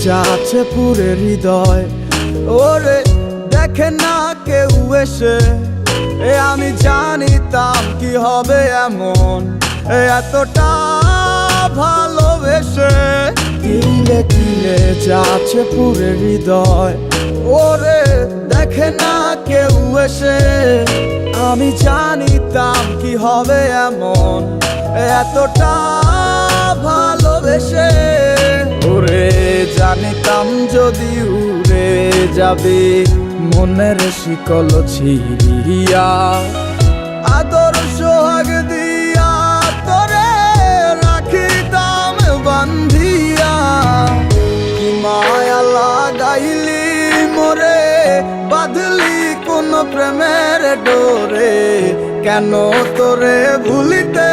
যাচ্ছে পুরে হৃদয়। ওরে দেখে না কেউ এসে, আমি জানিতাম কি হবে এমন, এতটা ভালোবেসে। কিলে কিলে যাচ্ছে পুরে হৃদয়। ওরে দেখে না কেউ এসে, আমি জানিতাম কি হবে এমন, এতটা ভালোবেসে। ওরে জানিতাম যদি উড়ে যাবে মনের শিকল ছিঁড়িয়া, আদর সোহাগ দিয়া তোরে রাখিতাম বান্ধিয়া। কি মায়া লাগাইলি মোরে, বাঁধলি কোন প্রেমের ডোরে, কেন তোরে ভুলিতে